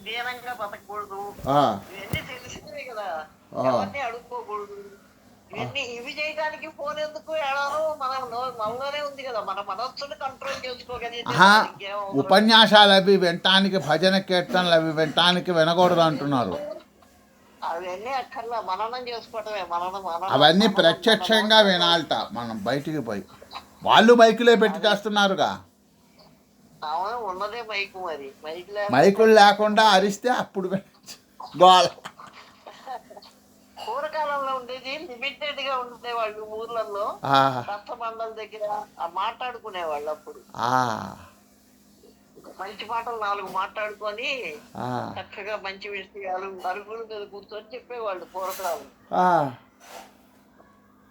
దీనంగా బతకూడదు, ఆ, ఇవన్నీ తెలిసినవే కదా. ఆ, ఎవరిని అడుక్కోకూడదు, ఆ. ఇవన్నీ ఇవి చేయడానికి ఫోన్ ఎందుకు ఎడానో మనం మనలోనే ఉంది కదా. మన మనస్సును కంట్రోల్ చేసుకోగలిగితే ఆహా, చాలు, ఇంకేం అవసరం లేదు. ఉపన్యాసాలు అవి వినటానికి, భజన కీర్తనలు అవి వినటానికి వినకూడదు అంటున్నారు. అవన్నీ అక్కర్లా, మననం చేసుకోవటమే. మననం మననం అవన్నీ మననం ప్రత్యక్షంగా మననం. వినాలట మనం బయటికి పోయి. వాళ్ళు మైకులే పెట్టి అదే చేస్తున్నారుగా. అవును, ఉన్నదే మైకు, మరి మైక్ లేకపోతే మైకులు లేకుండా అరిస్తే అప్పుడు గోల. పూర్వకాలంలో ఉండేది లిమిటెడ్ గా ఉండేవాళ్ళు ఊర్లలో, ఆ, రచ్చబండల దగ్గర మాట్లాడుకునేవాళ్ళు. అప్పుడు ఆ, మంచి మాటలు 4 మాట్లాడుకొని ఆ, చక్కగా మంచి విషయాలు అరుగుల మీద కూర్చొని చెప్పేవాళ్ళు పూర్వకాలం. ఆ.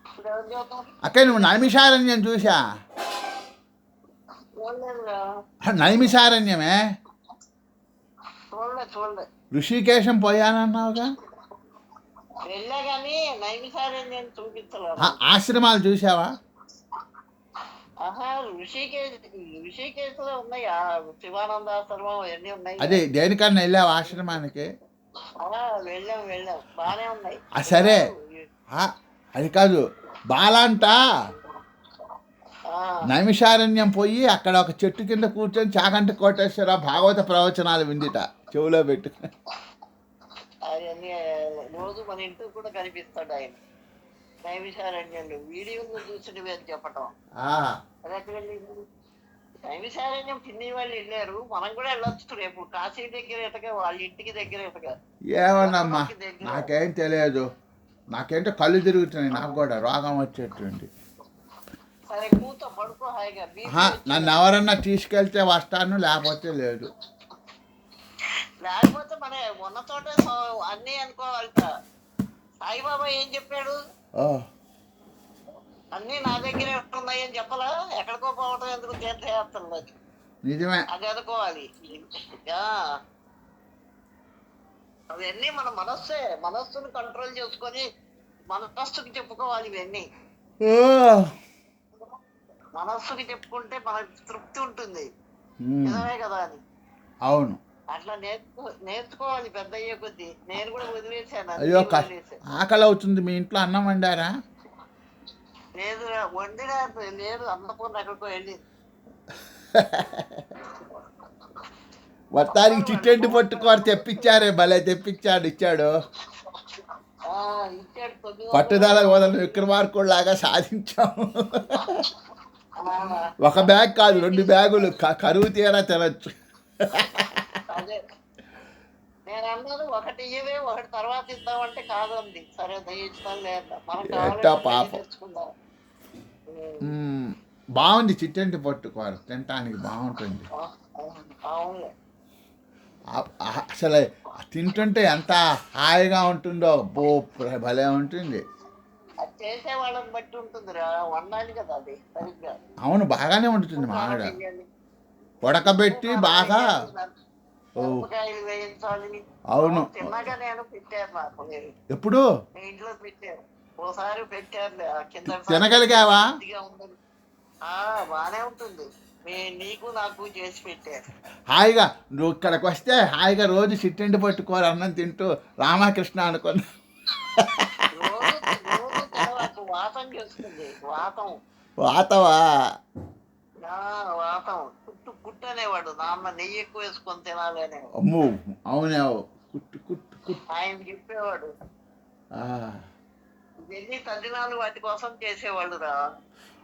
ఇప్పుడు ఎవరు చెబుతారు? అక్క నువ్వు నైమిషారణ్యం చూసా? చూడలేదురా. నైమిషారణ్యమే. చూడలే. ఋషికేశం పోయానన్నావుగా. వెళ్ళా కానీ నైమిసారణ్యం చూపించలేదు. ఆశ్రమాలు చూసావా? ఆహా, ఋషికేశ్ లో ఉన్నాయి, శివానంద ఆశ్రమం అవన్నీ ఉన్నాయి. అదే దేనికన్నా వెళ్ళావు ఆశ్రమానికి? వెళ్ళాం, బానే ఉన్నాయి. సరే, అది కాదు, బాలంట నైమిషారణ్యం పోయి అక్కడ ఒక చెట్టు కింద కూర్చొని చాగంటి కోటేశ్వర భాగవత ప్రవచనాలు విందిట చెవులో పెట్టుకుని. అవన్నీ రోజు మన ఇంటికి కూడా కనిపిస్తాడు ఆయన నైమిషారణ్యంలో. వీడియోలు చూసినవి అని చెప్పటం. నైమిషారణ్యం పిన్ని వాళ్ళు వెళ్ళారు, మనం కూడా వెళ్ళొచ్చు రేపు. కాశీ దగ్గర ఎటగా, వాళ్ళ ఇంటికి దగ్గర ఎటగా. ఏమన్నమ్మా నాకేం తెలియదు. నాకేంటో కళ్ళు తిరుగుతున్నాయి, నాకు కూడా రోగం వచ్చేటువంటి. సరే కూర్చో, పడుకో హాయిగా. నన్ను ఎవరన్నా తీసుకెళ్తే వస్తాను, లేకపోతే లేదు. లేకపోతే మన ఉన్న చోట అన్నీ అనుకోవాలట. సాయిబాబా ఏం చెప్పాడు? అన్నీ నా దగ్గరే ఉన్నాయి అని చెప్పలా. ఎక్కడికో పోవటం ఎందుకు, తీర్థయాత్రలు నిజమే, అది అనుకోవాలి. అవన్నీ మన మనస్సును కంట్రోల్ చేసుకొని మనస్సుకి చెప్పుకోవాలి. ఇవన్నీ మనస్సుకి చెప్పుకుంటే మనకు తృప్తి ఉంటుంది, నిజమే కదా అని. అవును, అట్లా నేర్చుకోవాలి పెద్ద అయ్యే కొద్దీ. నేను కూడా వదిలేసాను. అయ్యో ఆకలి అవుతుంది. మీ ఇంట్లో అన్నం వండారా? లేదు, వండినా లేదు. అన్నపూర్ణ ఎక్కడికో వెళ్ళింది. మొత్తానికి చిట్టెండి పట్టుకోరు తెప్పించారే, భలే తెప్పించాడు, ఇచ్చాడు. పట్టుదల వదలను విక్రమార్కుడు లాగా సాధించాము. ఒక బ్యాగ్ కాదు, 2 బ్యాగులు కరువు తీరా తినచ్చు. నేను అన్నాను, ఒకటి ఇయ్యవే, ఒకటి తర్వాత ఇద్దామంటే కాదండి. సరే దయచేస్తాను లేదా, మనం పాపం. బాగుంది చిట్టెంటి పట్టుకోర, తినటానికి బాగుంటుంది. అసలు తింటుంటే ఎంత హాయిగా ఉంటుందో, భలే ఉంటుంది. చేసే వాళ్ళని బట్టి ఉంటుందిరా, వండాలి కదా అది సరిగ్గా. అవును, బాగానే ఉంటుంది. మామిడ ఉడకబెట్టి బాగా వేయించాలి. అవును, తిన్నాక నేను పెట్టాను, నాకు ఎప్పుడు ఇంట్లో పెట్టాను ఓసారి పెట్టారు. కింద తినగలిగావా? బానే ఉంటుంది. నీకు నాకు చేసి పెట్టారు. హాయిగా నువ్వు ఇక్కడికి వస్తే హాయిగా రోజు చిట్టెండి పట్టుకోరు అన్నం తింటూ రామకృష్ణ అనుకున్నా. వాతం చేస్తుంది. వాతవా? వాతం కుట్టు అనేవాడు. నాన్న నెయ్యి ఎక్కువ వేసుకొని తినాలి అనేవాడు. అమ్మో, అవునే, కుట్టు ఆయన చెప్పేవాడు. ఇవన్నీ తద్దినాలు వాటి కోసం చేసేవాళ్ళు రా.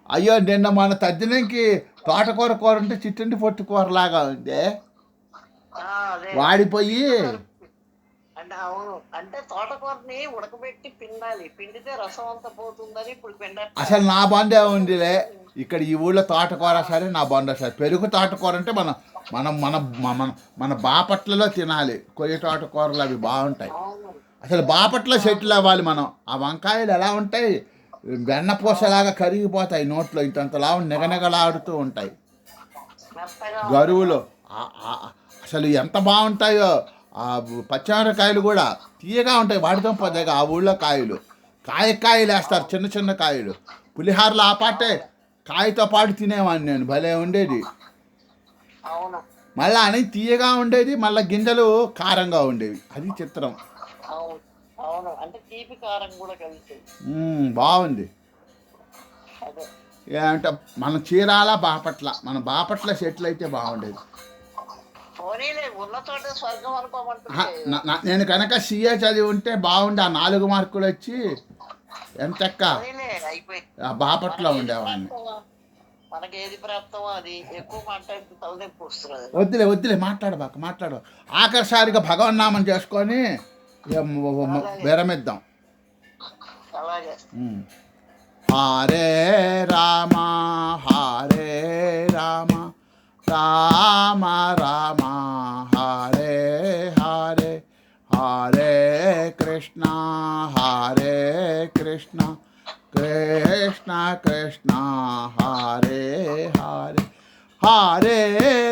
అయ్యో, నిన్న మన తద్దినంకి తోటకూర కూర ఉంటే చిట్టండి పట్టుకూర లాగా ఉంది, వాడిపోయి. అంటే అవును, అంటే తోటకూరని ఉడకబెట్టి పిండాలి, పిండితే రసం అంతా పోతుందని ఇప్పుడు అసలు నా బందే ఉందిలే ఇక్కడ ఈ ఊళ్ళో తోటకూర సరే, నా బంద సరే. పెరుగు తోటకూర అంటే మనం మనం మన మన మన బాపట్లలో తినాలి. కొయ్య తోటకూరలు అవి బాగుంటాయి. అసలు బాపట్ల సెటిల్ అవ్వాలి మనం. ఆ వంకాయలు ఎలా ఉంటాయి, వెన్నపూసలాగా కరిగిపోతాయి నోట్లో, ఇంతంతలా నిగనిగలాడుతూ ఉంటాయి గరువులు. అసలు ఎంత బాగుంటాయో. ఆ పచ్చిమిరకాయలు కూడా తీయగా ఉంటాయి, వాడితో పోతాయి. ఆ ఊళ్ళో కాయలు వేస్తారు, చిన్న చిన్న కాయలు. పులిహారలు ఆ పాటే కాయతో పాటు తినేవాడిని నేను, భలే ఉండేది. మళ్ళీ అని తీయగా ఉండేది, మళ్ళీ గింజలు కారంగా ఉండేవి. అది చిత్రం. అవును అవును, అంటే తీపి కారం కూడా కలిసి. బాగుంది. అదే ఏమంటే మన చీరాల బాపట్ల, మన బాపట్ల సెటిల్ అయితే బాగుండేది. పోనీలే, ఉన్న చోట స్వర్గం ఆహా, అనుకోమంటుంది. నేను కనుక సీఏ చదివి ఉంటే బాగుండే. ఆ 4 మార్కులు వచ్చి ఎంతెక్క పోనీలే, అయిపోయి ఆ బాపట్లో మనకేది ఉండేవాడిని. ప్రాప్తమో మనకేది ప్రాప్తమో అది. ఎక్కువ మాట్లాడితే తలనొప్పి వస్తున్నది. వద్దులే మాట్లాడు. ఆఖరిసారిగా భగవన్నామం చేసుకొని అలాగే విరమిద్దాం. అలాగే. హరే రామ హరే రామ రామ రామ హరే హరే, హరే కృష్ణ కృష్ణ కృష్ణ హరే హరే, హరే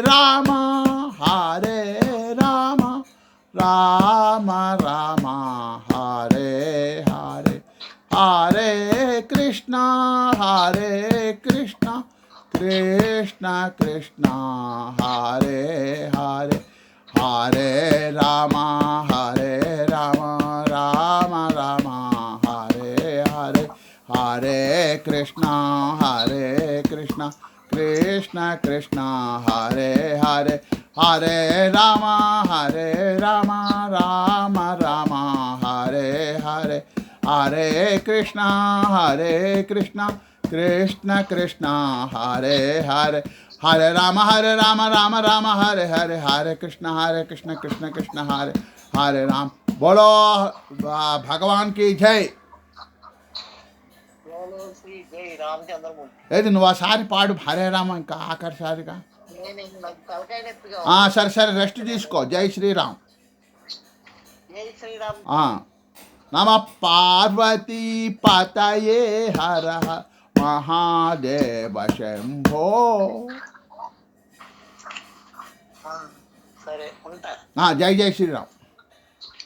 రామ రామ రామ హరే హరే, హరే కృష్ణ కృష్ణ కృష్ణ హరే హరే, హరే రామ రామ రామ హరే హరే, హరే కృష్ణ కృష్ణ కృష్ణ హరే హరే, హరే రామ రామ రామ హరే హరే, హరే కృష్ణ కృష్ణ కృష్ణ హరే హరే, హరే రామ రామ హరే హరే, హరే కృష్ణ కృష్ణ కృష్ణ హరే హరే రామ. బోలో భగవాన్ की జై. శ్రీ జై రామచంద్రమూర్తి. ఏది నువ్వు ఆ సారి పాడు హరే రామ, ఇంకా ఆఖరిసారిగా. నాకు తలకాయ నొప్పిగా సరే రెస్ట్ తీసుకో. జై శ్రీరామ్. జై శ్రీరామ్. నమ పార్వతీ పతయే హర మహాదేవ శంభో. సరే ఉంటా. జై శ్రీరామ్.